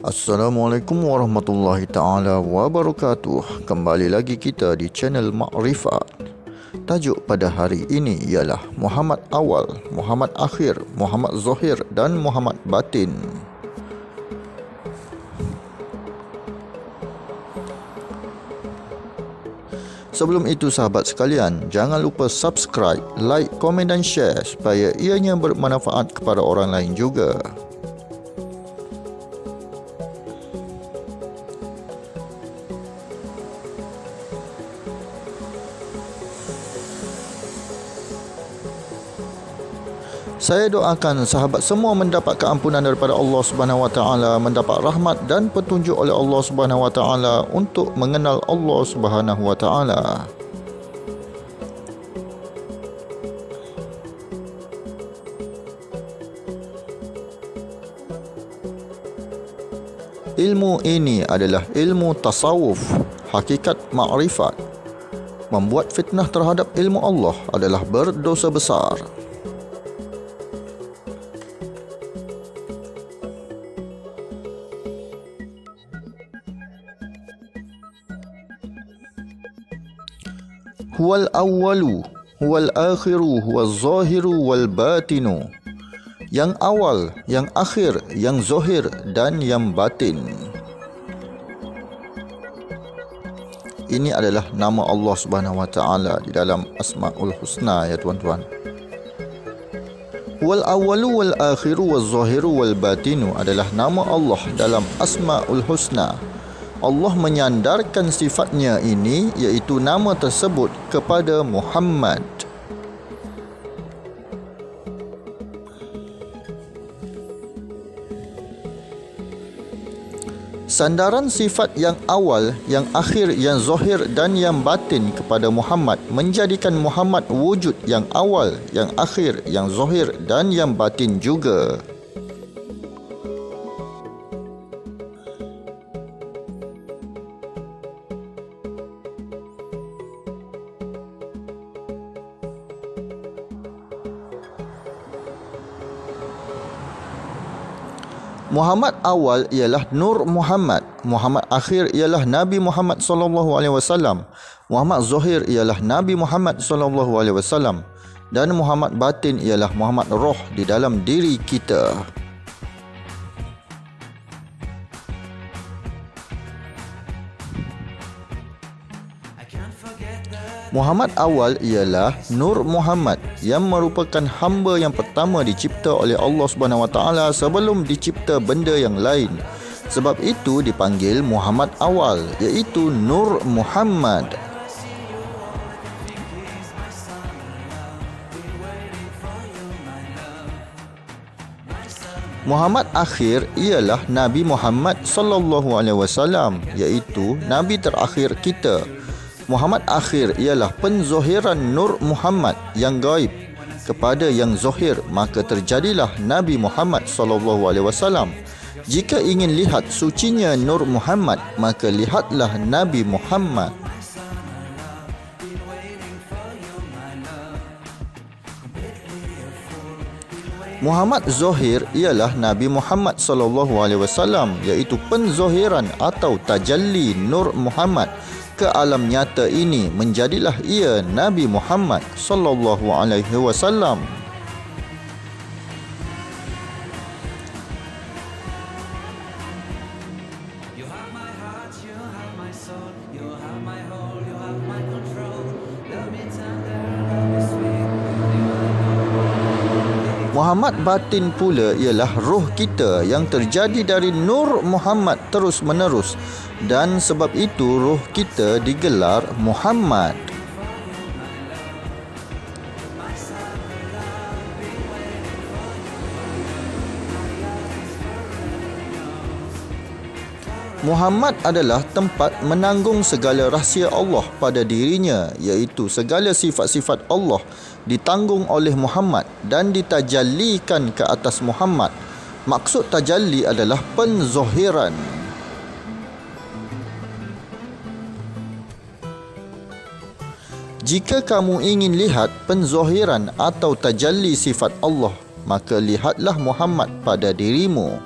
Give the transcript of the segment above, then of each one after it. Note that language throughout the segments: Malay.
Assalamualaikum warahmatullahi ta'ala wabarakatuh. Kembali lagi kita di channel Ma'rifat. Tajuk pada hari ini ialah Muhammad Awal, Muhammad Akhir, Muhammad Zahir dan Muhammad Batin. Sebelum itu sahabat sekalian, jangan lupa subscribe, like, komen dan share supaya ianya bermanfaat kepada orang lain juga. Saya doakan sahabat semua mendapat keampunan daripada Allah Subhanahu Wa Taala, mendapat rahmat dan petunjuk oleh Allah Subhanahu Wa Taala untuk mengenal Allah Subhanahu Wa Taala. Ilmu ini adalah ilmu tasawuf, hakikat ma'rifat. Membuat fitnah terhadap ilmu Allah adalah berdosa besar. Huwal awwalu, huwal akhiru, huwal zahiru, wal batinu. Yang awal, yang akhir, yang zahir dan yang batin. Ini adalah nama Allah Subhanahu Wa Taala di dalam Asmaul Husna ya tuan-tuan. Huwal awwalu wal akhiru wal zahiru wal batinu adalah nama Allah dalam Asmaul Husna. Allah menyandarkan sifatnya ini, iaitu nama tersebut, kepada Muhammad. Sandaran sifat yang awal, yang akhir, yang zahir dan yang batin kepada Muhammad menjadikan Muhammad wujud yang awal, yang akhir, yang zahir dan yang batin juga. Muhammad awal ialah Nur Muhammad, Muhammad akhir ialah Nabi Muhammad sallallahu alaihi wasallam, Muhammad zahir ialah Nabi Muhammad sallallahu alaihi wasallam dan Muhammad batin ialah Muhammad roh di dalam diri kita. Muhammad awal ialah Nur Muhammad yang merupakan hamba yang pertama dicipta oleh Allah Subhanahu Wa Taala sebelum dicipta benda yang lain. Sebab itu dipanggil Muhammad awal, iaitu Nur Muhammad. Muhammad akhir ialah Nabi Muhammad sallallahu alaihi wasallam, iaitu nabi terakhir kita. Muhammad akhir ialah penzohiran Nur Muhammad yang gaib kepada yang zahir, maka terjadilah Nabi Muhammad sallallahu alaihi wasallam. Jika ingin lihat sucinya Nur Muhammad, maka lihatlah Nabi Muhammad. Muhammad zahir ialah Nabi Muhammad sallallahu alaihi wasallam, iaitu penzohiran atau tajalli Nur Muhammad ke alam nyata ini, menjadilah ia Nabi Muhammad sallallahu alaihi wasallam. Muhammad batin pula ialah roh kita yang terjadi dari Nur Muhammad terus menerus, dan sebab itu roh kita digelar Muhammad. Muhammad adalah tempat menanggung segala rahsia Allah pada dirinya, iaitu segala sifat-sifat Allah ditanggung oleh Muhammad dan ditajallikan ke atas Muhammad. Maksud tajalli adalah penzohiran. Jika kamu ingin lihat penzohiran atau tajalli sifat Allah, maka lihatlah Muhammad pada dirimu.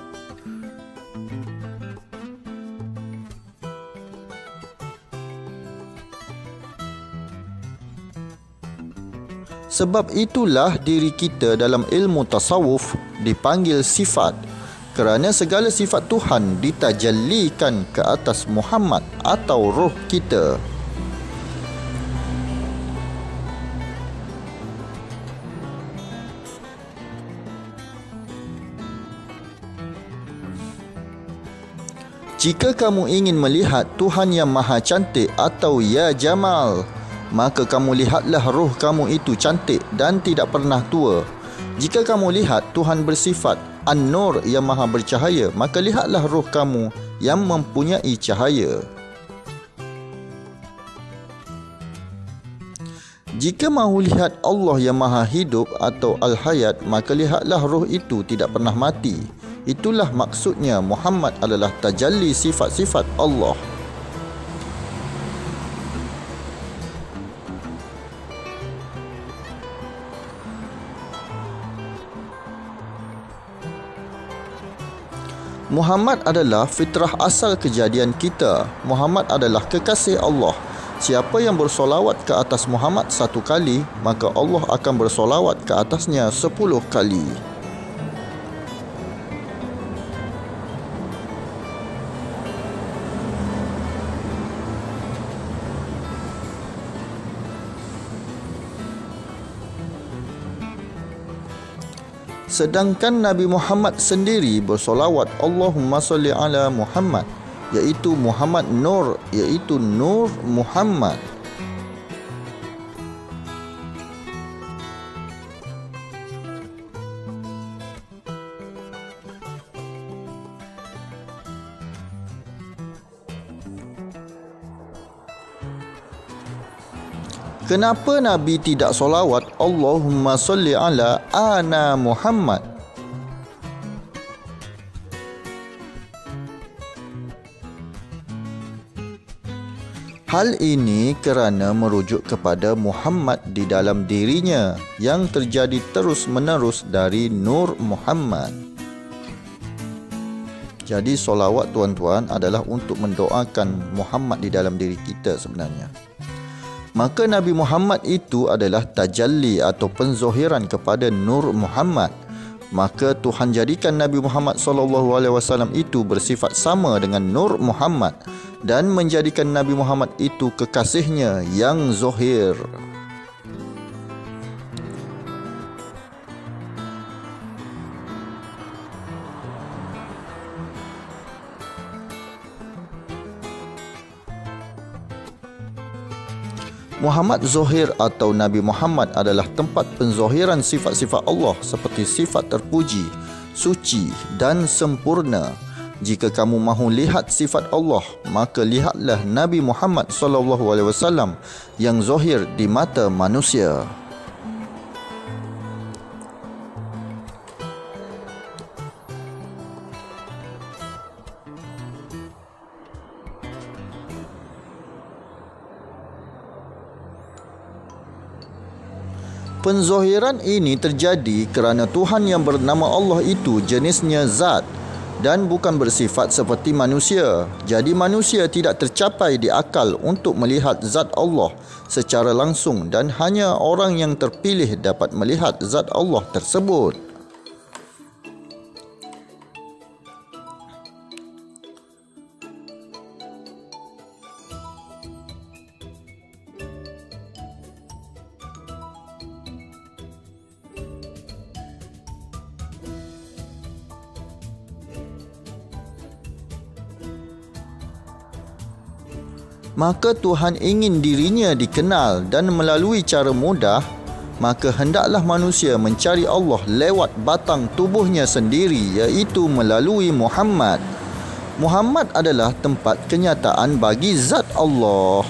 Sebab itulah diri kita dalam ilmu tasawuf dipanggil sifat, kerana segala sifat Tuhan ditajallikan ke atas Muhammad atau roh kita. Jika kamu ingin melihat Tuhan yang Maha Cantik atau Ya Jamal, maka kamu lihatlah roh kamu itu cantik dan tidak pernah tua. Jika kamu lihat Tuhan bersifat An-Nur yang Maha Bercahaya, maka lihatlah roh kamu yang mempunyai cahaya. Jika mahu lihat Allah yang Maha Hidup atau Al-Hayat, maka lihatlah roh itu tidak pernah mati. Itulah maksudnya Muhammad adalah tajalli sifat-sifat Allah. Muhammad adalah fitrah asal kejadian kita. Muhammad adalah kekasih Allah. Siapa yang bersolawat ke atas Muhammad 1 kali, maka Allah akan bersolawat ke atasnya 10 kali. Sedangkan Nabi Muhammad sendiri bersolawat Allahumma salli ala Muhammad, iaitu Muhammad Nur, iaitu Nur Muhammad. Kenapa Nabi tidak solawat Allahumma salli ala ana Muhammad? Hal ini kerana merujuk kepada Muhammad di dalam dirinya yang terjadi terus-menerus dari Nur Muhammad. Jadi solawat tuan-tuan adalah untuk mendoakan Muhammad di dalam diri kita sebenarnya. Maka Nabi Muhammad itu adalah tajalli atau penzohiran kepada Nur Muhammad. Maka Tuhan jadikan Nabi Muhammad SAW itu bersifat sama dengan Nur Muhammad dan menjadikan Nabi Muhammad itu kekasihnya yang zohir. Muhammad Zohir atau Nabi Muhammad adalah tempat penzohiran sifat-sifat Allah seperti sifat terpuji, suci dan sempurna. Jika kamu mahu lihat sifat Allah, maka lihatlah Nabi Muhammad SAW yang zohir di mata manusia. Penzohiran ini terjadi kerana Tuhan yang bernama Allah itu jenisnya zat dan bukan bersifat seperti manusia. Jadi manusia tidak tercapai di akal untuk melihat zat Allah secara langsung dan hanya orang yang terpilih dapat melihat zat Allah tersebut. Maka Tuhan ingin dirinya dikenal dan melalui cara mudah, maka hendaklah manusia mencari Allah lewat batang tubuhnya sendiri, iaitu melalui Muhammad. Muhammad adalah tempat kenyataan bagi zat Allah.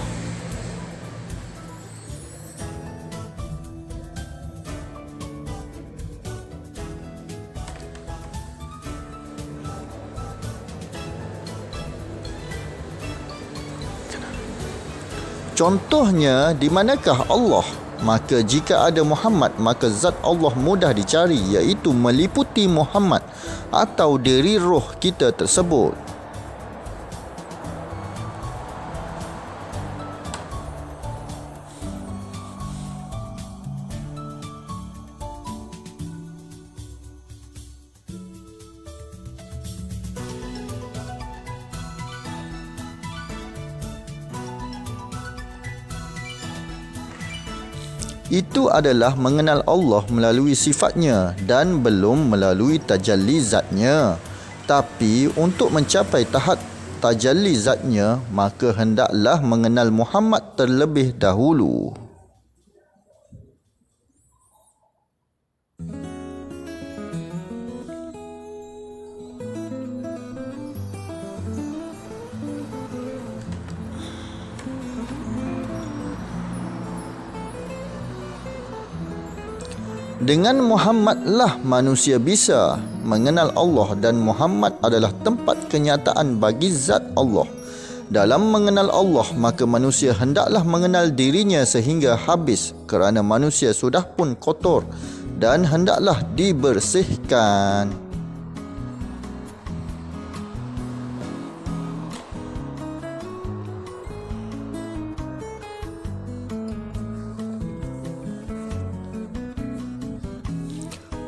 Contohnya, di manakah Allah? Maka jika ada Muhammad, maka zat Allah mudah dicari, iaitu meliputi Muhammad atau diri roh kita tersebut. Itu adalah mengenal Allah melalui sifatnya dan belum melalui tajalli zatnya. Tapi untuk mencapai tahap tajalli zatnya, maka hendaklah mengenal Muhammad terlebih dahulu. Dengan Muhammadlah manusia bisa mengenal Allah dan Muhammad adalah tempat kenyataan bagi zat Allah. Dalam mengenal Allah, maka manusia hendaklah mengenal dirinya sehingga habis kerana manusia sudah pun kotor dan hendaklah dibersihkan.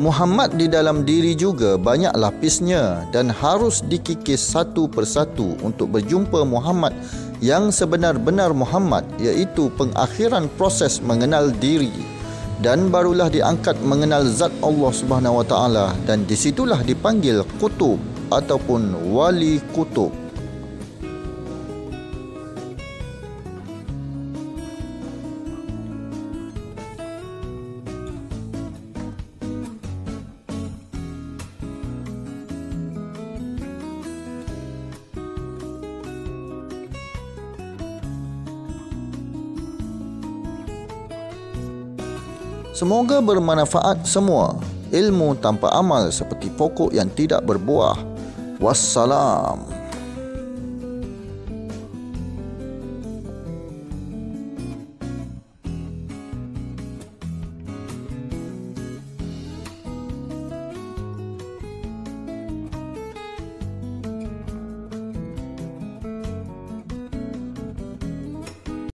Muhammad di dalam diri juga banyak lapisnya dan harus dikikis satu persatu untuk berjumpa Muhammad yang sebenar-benar Muhammad, iaitu pengakhiran proses mengenal diri, dan barulah diangkat mengenal zat Allah Subhanahu Wa Taala, dan disitulah dipanggil kutub ataupun wali kutub. Semoga bermanfaat semua. Ilmu tanpa amal seperti pokok yang tidak berbuah. Wassalam.